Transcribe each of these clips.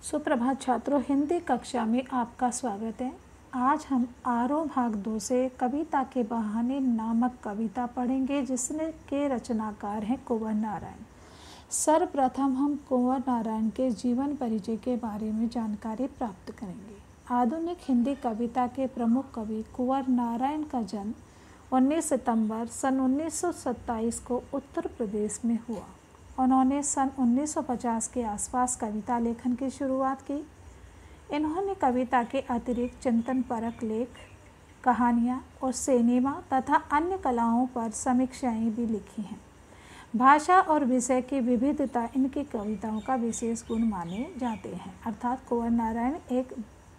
सुप्रभात छात्रों, हिंदी कक्षा में आपका स्वागत है। आज हम आरोह भाग 2 से कविता के बहाने नामक कविता पढ़ेंगे, जिसने के रचनाकार हैं कुंवर नारायण। सर्वप्रथम हम कुंवर नारायण के जीवन परिचय के बारे में जानकारी प्राप्त करेंगे। आधुनिक हिंदी कविता के प्रमुख कवि कुंवर नारायण का जन्म 19 सितंबर सन 1927 को उत्तर प्रदेश में हुआ। उन्होंने सन 1950 के आसपास कविता लेखन की शुरुआत की। इन्होंने कविता के अतिरिक्त चिंतनपरक लेख, कहानियाँ और सिनेमा तथा अन्य कलाओं पर समीक्षाएं भी लिखी हैं। भाषा और विषय की विविधता इनकी कविताओं का विशेष गुण माने जाते हैं। अर्थात कुंवर नारायण एक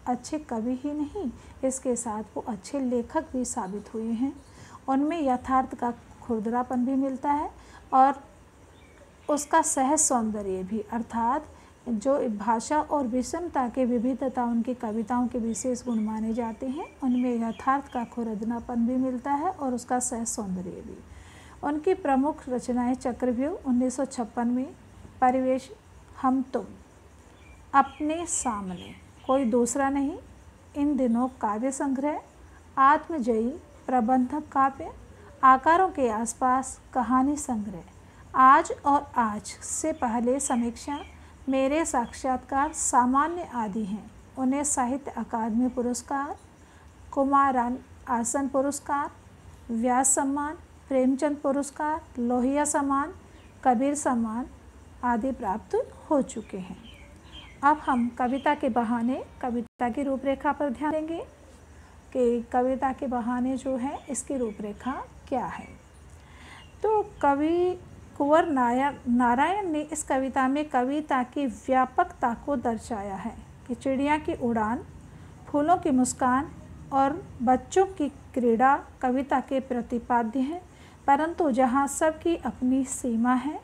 अच्छे कवि ही नहीं, इसके साथ वो अच्छे लेखक भी साबित हुए हैं। उनमें यथार्थ का खुरदरापन भी मिलता है और उसका सहज सौंदर्य भी, अर्थात जो भाषा और विषमता के विविधता उनकी कविताओं के विशेष गुण माने जाते हैं, उनमें यथार्थ का खुरदरापन भी मिलता है और उसका सहज सौंदर्य भी। उनकी प्रमुख रचनाएं चक्रव्यूह 1956 में, परिवेश, हम तुम, अपने सामने, कोई दूसरा नहीं, इन दिनों काव्य संग्रह, आत्मजयी, प्रबंधक काव्य, आकारों के आसपास, कहानी संग्रह, आज और आज से पहले, समीक्षा, मेरे साक्षात्कार, सामान्य आदि हैं। उन्हें साहित्य अकादमी पुरस्कार, कुमारान आसन पुरस्कार, व्यास सम्मान, प्रेमचंद पुरस्कार, लोहिया सम्मान, कबीर सम्मान आदि प्राप्त हो चुके हैं। अब हम कविता के बहाने कविता की रूपरेखा पर ध्यान देंगे कि कविता के बहाने जो है इसकी रूपरेखा क्या है। तो कवि कुंवर नारायण ने इस कविता में कविता की व्यापकता को दर्शाया है कि चिड़िया की उड़ान, फूलों की मुस्कान और बच्चों की क्रीड़ा कविता के प्रतिपाद्य हैं, परंतु जहाँ सबकी अपनी सीमा है,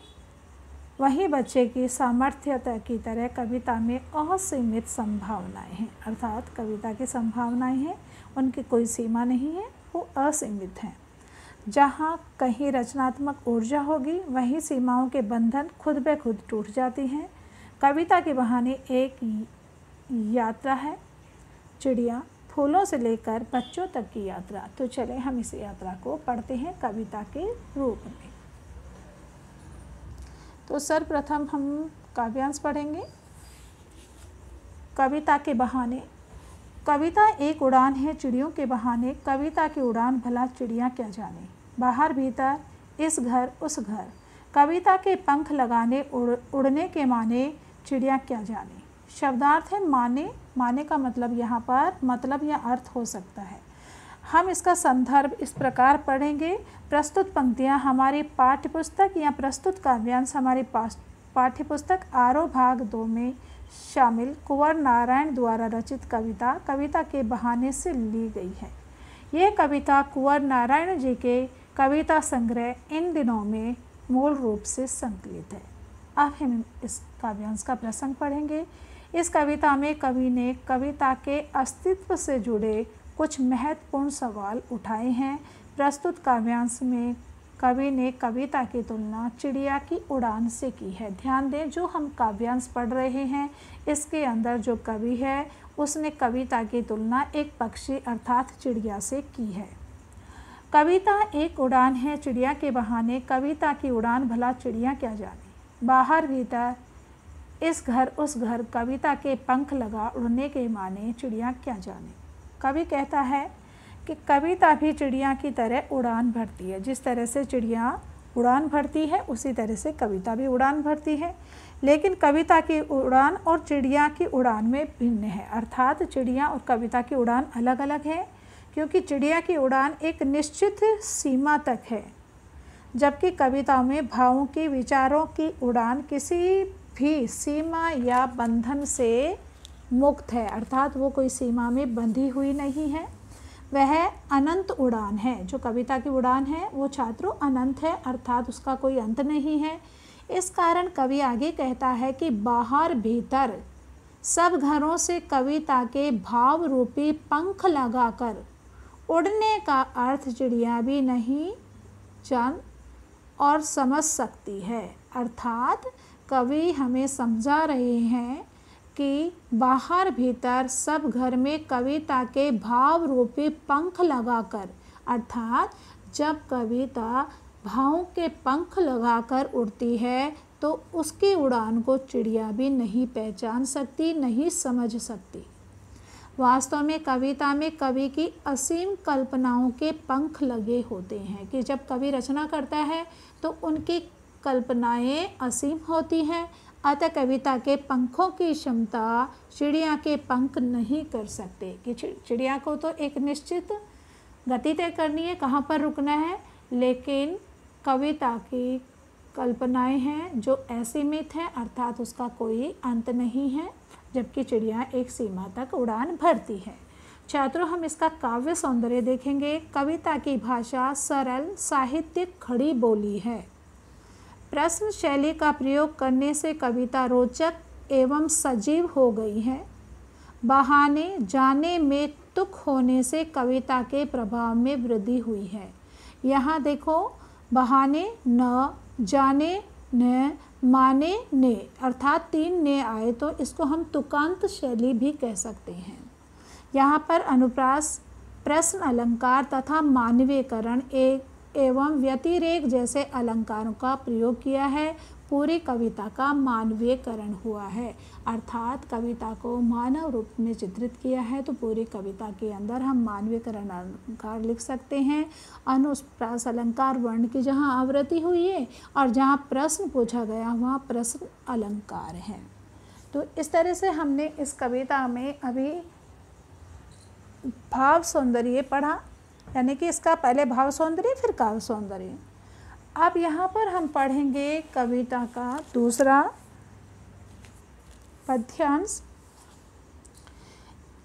वहीं बच्चे की सामर्थ्यता की तरह कविता में असीमित संभावनाएं हैं। अर्थात कविता की संभावनाएं हैं, उनकी कोई सीमा नहीं है, वो असीमित हैं। जहाँ कहीं रचनात्मक ऊर्जा होगी, वहीं सीमाओं के बंधन खुद ब खुद टूट जाती हैं। कविता के बहाने एक यात्रा है, चिड़िया, फूलों से लेकर बच्चों तक की यात्रा। तो चलें हम इस यात्रा को पढ़ते हैं कविता के रूप में। तो सर्वप्रथम हम काव्यांश पढ़ेंगे। कविता के बहाने। कविता एक उड़ान है चिड़ियों के बहाने, कविता की उड़ान भला चिड़ियाँ क्या जाने। बाहर भीतर, इस घर उस घर, कविता के पंख लगाने, उड़ने के माने, चिड़िया क्या जाने। शब्दार्थ है माने। माने का मतलब यहाँ पर मतलब या अर्थ हो सकता है। हम इसका संदर्भ इस प्रकार पढ़ेंगे। प्रस्तुत पंक्तियाँ हमारी पाठ्यपुस्तक या प्रस्तुत काव्यांश हमारी पाठ्यपुस्तक आरोह भाग 2 में शामिल कुंवर नारायण द्वारा रचित कविता के बहाने से ली गई है। यह कविता कुंवर नारायण जी के कविता संग्रह इन दिनों में मूल रूप से संकलित है। अब हम इस काव्यांश का प्रसंग पढ़ेंगे। इस कविता में कवि ने कविता के अस्तित्व से जुड़े कुछ महत्वपूर्ण सवाल उठाए हैं। प्रस्तुत काव्यांश में कवि ने कविता की तुलना चिड़िया की उड़ान से की है। ध्यान दें, जो हम काव्यांश पढ़ रहे हैं इसके अंदर जो कवि है उसने कविता की तुलना एक पक्षी अर्थात चिड़िया से की है। कविता एक उड़ान है चिड़िया के बहाने, कविता की उड़ान भला चिड़िया क्या जाने। बाहर भीतर, इस घर उस घर, कविता के पंख लगा, उड़ने के माने, चिड़िया क्या जाने। कवि कहता है कि कविता भी चिड़िया की तरह उड़ान भरती है। जिस तरह से चिड़िया उड़ान भरती है उसी तरह से कविता भी उड़ान भरती है, लेकिन कविता की उड़ान और चिड़िया की उड़ान में भिन्न है। अर्थात चिड़िया और कविता की उड़ान अलग अलग है, क्योंकि चिड़िया की उड़ान एक निश्चित सीमा तक है, जबकि कविता में भावों की, विचारों की उड़ान किसी भी सीमा या बंधन से मुक्त है। अर्थात वो कोई सीमा में बंधी हुई नहीं है, वह अनंत उड़ान है। जो कविता की उड़ान है वो छात्रों अनंत है, अर्थात उसका कोई अंत नहीं है। इस कारण कवि आगे कहता है कि बाहर भीतर सब घरों से कविता के भाव रूपी पंख लगाकर उड़ने का अर्थ चिड़िया भी नहीं जान और समझ सकती है। अर्थात कवि हमें समझा रहे हैं कि बाहर भीतर सब घर में कविता के भाव रूपी पंख लगाकर, अर्थात जब कविता भावों के पंख लगाकर उड़ती है तो उसकी उड़ान को चिड़िया भी नहीं पहचान सकती, नहीं समझ सकती। वास्तव में कविता में कवि की असीम कल्पनाओं के पंख लगे होते हैं कि जब कवि रचना करता है तो उनकी कल्पनाएं असीम होती हैं। अतः कविता के पंखों की क्षमता चिड़िया के पंख नहीं कर सकते कि चिड़िया को तो एक निश्चित गति तय करनी है, कहाँ पर रुकना है, लेकिन कविता की कल्पनाएं हैं जो असीमित हैं, अर्थात उसका कोई अंत नहीं है, जबकि चिड़िया एक सीमा तक उड़ान भरती है। छात्रों, हम इसका काव्य सौंदर्य देखेंगे। कविता की भाषा सरल साहित्यिक खड़ी बोली है। प्रश्न शैली का प्रयोग करने से कविता रोचक एवं सजीव हो गई है। बहाने जाने में तुक होने से कविता के प्रभाव में वृद्धि हुई है। यहाँ देखो, बहाने न, जाने न, माने ने, अर्थात 3 ने आए तो इसको हम तुकांत शैली भी कह सकते हैं। यहाँ पर अनुप्रास, प्रश्न अलंकार तथा मानवीकरण एवं व्यतिरेक जैसे अलंकारों का प्रयोग किया है। पूरी कविता का मानवीयकरण हुआ है, अर्थात कविता को मानव रूप में चित्रित किया है। तो पूरी कविता के अंदर हम मानवीयकरण अलंकार लिख सकते हैं। अनुप्रास अलंकार वर्ण की जहाँ आवृत्ति हुई है और जहाँ प्रश्न पूछा गया वहाँ प्रश्न अलंकार है। तो इस तरह से हमने इस कविता में अभी भाव सौंदर्य पढ़ा, यानी कि इसका पहले भाव सौंदर्य फिर काव्य सौंदर्य। अब यहाँ पर हम पढ़ेंगे कविता का दूसरा पद्यांश।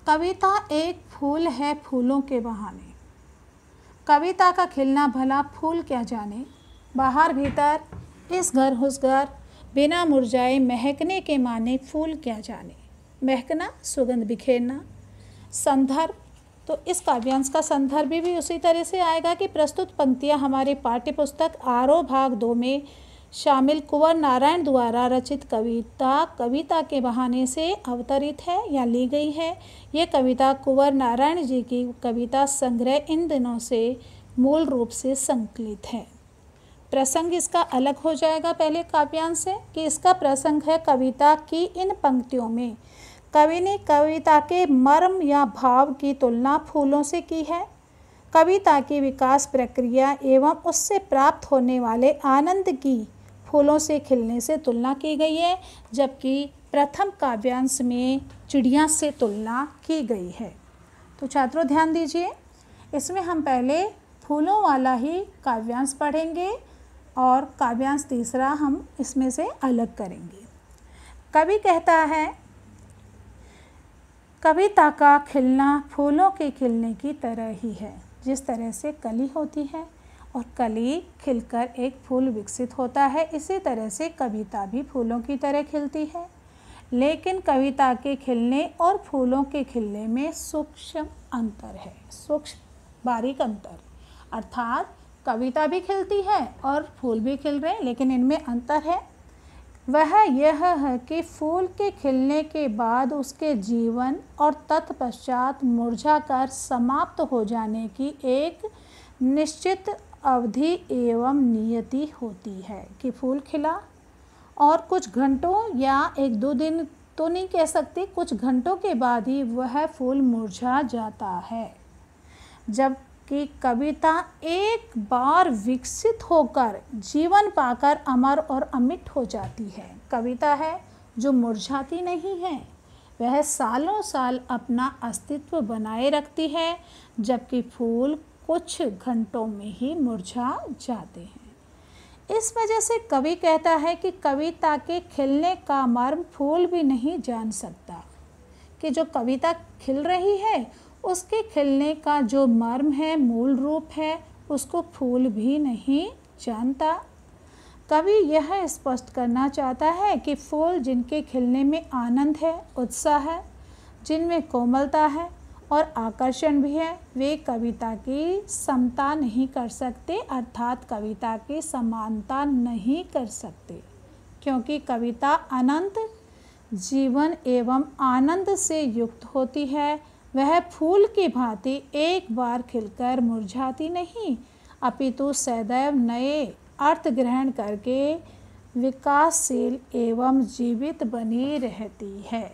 कविता एक फूल है फूलों के बहाने, कविता का खिलना भला फूल क्या जाने। बाहर भीतर इस घर उस घर, बिना मुरझाए महकने के माने फूल क्या जाने। महकना, सुगंध बिखेरना। संदर्भ, तो इस काव्यांश का संदर्भ भी उसी तरह से आएगा कि प्रस्तुत पंक्तियाँ हमारे पाठ्य पुस्तक आरोह भाग 2 में शामिल कुंवर नारायण द्वारा रचित कविता के बहाने से अवतरित है या ली गई है। ये कविता कुंवर नारायण जी की कविता संग्रह इन दिनों से मूल रूप से संकलित है। प्रसंग इसका अलग हो जाएगा पहले काव्यांश से कि इसका प्रसंग है कविता की इन पंक्तियों में कवि ने कविता के मर्म या भाव की तुलना फूलों से की है। कविता की विकास प्रक्रिया एवं उससे प्राप्त होने वाले आनंद की फूलों से खिलने से तुलना की गई है, जबकि प्रथम काव्यांश में चिड़िया से तुलना की गई है। तो छात्रों ध्यान दीजिए, इसमें हम पहले फूलों वाला ही काव्यांश पढ़ेंगे और काव्यांश तीसरा हम इसमें से अलग करेंगे। कवि कहता है, कविता का खिलना फूलों के खिलने की तरह ही है। जिस तरह से कली होती है और कली खिलकर एक फूल विकसित होता है, इसी तरह से कविता भी फूलों की तरह खिलती है। लेकिन कविता के खिलने और फूलों के खिलने में सूक्ष्म अंतर है, सूक्ष्म बारीक अंतर। अर्थात कविता भी खिलती है और फूल भी खिल रहे हैं, लेकिन इनमें अंतर है। वह यह है कि फूल के खिलने के बाद उसके जीवन और तत्पश्चात मुरझाकर समाप्त हो जाने की एक निश्चित अवधि एवं नियति होती है कि फूल खिला और कुछ घंटों या 1-2 दिन तो नहीं कह सकते, कुछ घंटों के बाद ही वह फूल मुरझा जाता है। जबकि कविता एक बार विकसित होकर जीवन पाकर अमर और अमिट हो जाती है। कविता है जो मुरझाती नहीं है, वह सालों साल अपना अस्तित्व बनाए रखती है, जबकि फूल कुछ घंटों में ही मुरझा जाते हैं। इस वजह से कवि कहता है कि कविता के खिलने का मर्म फूल भी नहीं जान सकता, कि जो कविता खिल रही है उसके खिलने का जो मर्म है, मूल रूप है, उसको फूल भी नहीं जानता। कवि यह स्पष्ट करना चाहता है कि फूल जिनके खिलने में आनंद है, उत्साह है, जिनमें कोमलता है और आकर्षण भी है, वे कविता की समता नहीं कर सकते, अर्थात कविता की समानता नहीं कर सकते, क्योंकि कविता अनंत जीवन एवं आनंद से युक्त होती है। वह फूल की भांति एक बार खिलकर मुरझाती नहीं, अपितु सदैव नए अर्थ ग्रहण करके विकासशील एवं जीवित बनी रहती है।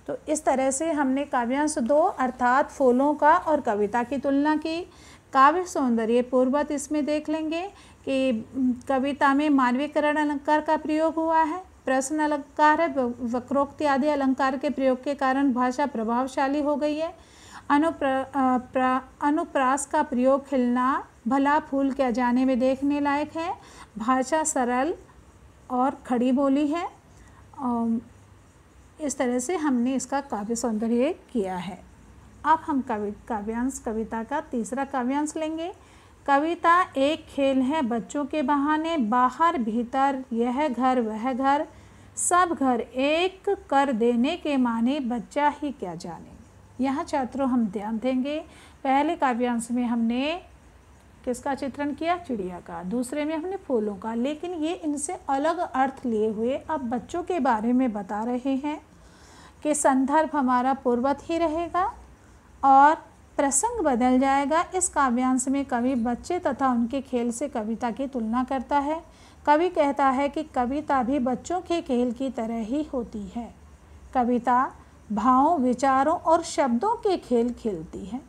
तो इस तरह से हमने काव्यांश 2 अर्थात फूलों का और कविता की तुलना की। काव्य सौंदर्य पूर्वत इसमें देख लेंगे कि कविता में मानवीकरण अलंकार का प्रयोग हुआ है, प्रश्न अलंकार है, वक्रोक्ति आदि अलंकार के प्रयोग के कारण भाषा प्रभावशाली हो गई है। अनुप्रास का प्रयोग खिलना भला फूल क्या जाने में देखने लायक है। भाषा सरल और खड़ी बोली है। इस तरह से हमने इसका काव्य सौंदर्य किया है। अब हम काव्यांश कविता का तीसरा काव्यांश लेंगे। कविता एक खेल है बच्चों के बहाने, बाहर भीतर यह घर वह घर, सब घर एक कर देने के माने, बच्चा ही क्या जाने। यहाँ छात्रों हम ध्यान देंगे, पहले काव्यांश में हमने किसका चित्रण किया, चिड़िया का, दूसरे में हमने फूलों का, लेकिन ये इनसे अलग अर्थ लिए हुए अब बच्चों के बारे में बता रहे हैं कि संदर्भ हमारा पूर्वत ही रहेगा और प्रसंग बदल जाएगा। इस काव्यांश में कवि बच्चे तथा उनके खेल से कविता की तुलना करता है। कवि कहता है कि कविता भी बच्चों के खेल की तरह ही होती है। कविता भावों, विचारों और शब्दों के खेल खेलती है।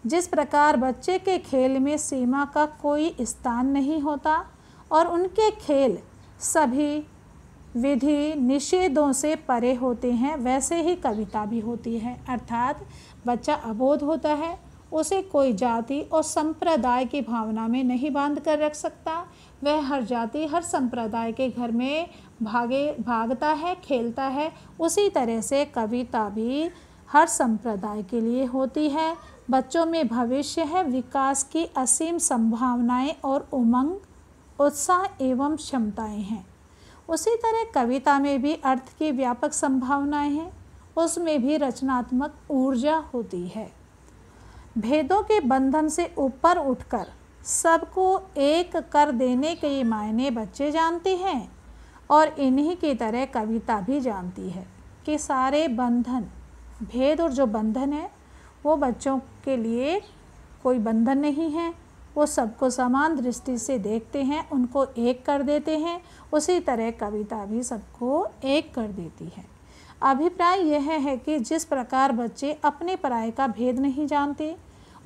जिस प्रकार बच्चे के खेल में सीमा का कोई स्थान नहीं होता और उनके खेल सभी विधि निषेधों से परे होते हैं, वैसे ही कविता भी होती है। अर्थात बच्चा अबोध होता है, उसे कोई जाति और संप्रदाय की भावना में नहीं बांध कर रख सकता। वह हर जाति हर संप्रदाय के घर में भागता है, खेलता है। उसी तरह से कविता भी हर संप्रदाय के लिए होती है। बच्चों में भविष्य है, विकास की असीम संभावनाएं और उमंग, उत्साह एवं क्षमताएं हैं। उसी तरह कविता में भी अर्थ की व्यापक संभावनाएं हैं, उसमें भी रचनात्मक ऊर्जा होती है। भेदों के बंधन से ऊपर उठकर सबको एक कर देने के मायने बच्चे जानते हैं और इन्हीं की तरह कविता भी जानती है कि सारे बंधन, भेद और जो बंधन है वो बच्चों के लिए कोई बंधन नहीं है। वो सबको समान दृष्टि से देखते हैं, उनको एक कर देते हैं। उसी तरह कविता भी सबको एक कर देती है। अभिप्राय यह है कि जिस प्रकार बच्चे अपने पराये का भेद नहीं जानते,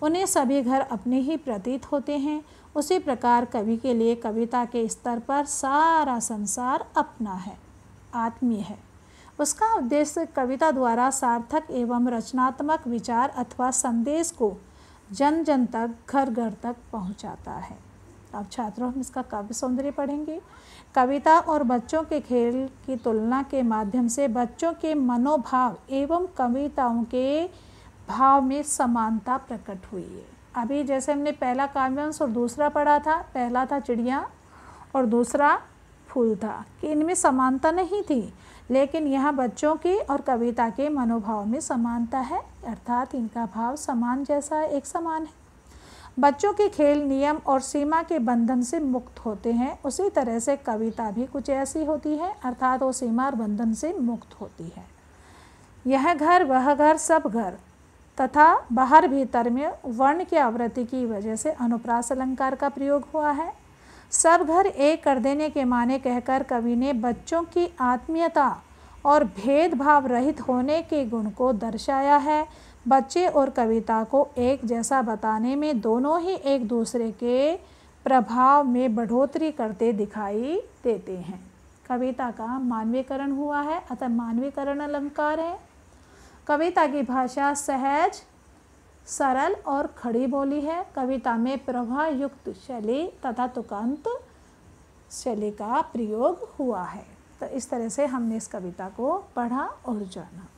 उन्हें सभी घर अपने ही प्रतीत होते हैं, उसी प्रकार कवि के लिए कविता के स्तर पर सारा संसार अपना है, आत्मीय है। उसका उद्देश्य कविता द्वारा सार्थक एवं रचनात्मक विचार अथवा संदेश को जन जन तक, घर घर तक पहुंचाता है। अब छात्रों हम इसका काव्य सौंदर्य पढ़ेंगे। कविता और बच्चों के खेल की तुलना के माध्यम से बच्चों के मनोभाव एवं कविताओं के भाव में समानता प्रकट हुई है। अभी जैसे हमने पहला काव्यांश और दूसरा पढ़ा था, पहला था चिड़िया और दूसरा फूल था, कि इनमें समानता नहीं थी, लेकिन यहाँ बच्चों की और कविता के मनोभाव में समानता है, अर्थात इनका भाव समान जैसा एक समान है। बच्चों के खेल नियम और सीमा के बंधन से मुक्त होते हैं, उसी तरह से कविता भी कुछ ऐसी होती है, अर्थात वो सीमा और बंधन से मुक्त होती है। यह घर वह घर, सब घर तथा बाहर भीतर में वर्ण की आवृत्ति की वजह से अनुप्रास अलंकार का प्रयोग हुआ है। सब घर एक कर देने के माने कहकर कवि ने बच्चों की आत्मीयता और भेदभाव रहित होने के गुण को दर्शाया है। बच्चे और कविता को एक जैसा बताने में दोनों ही एक दूसरे के प्रभाव में बढ़ोतरी करते दिखाई देते हैं। कविता का मानवीकरण हुआ है, अतः मानवीकरण अलंकार है। कविता की भाषा सहज, सरल और खड़ी बोली है। कविता में प्रवाहयुक्त शैली तथा तुकांत शैली का प्रयोग हुआ है। तो इस तरह से हमने इस कविता को पढ़ा और जाना।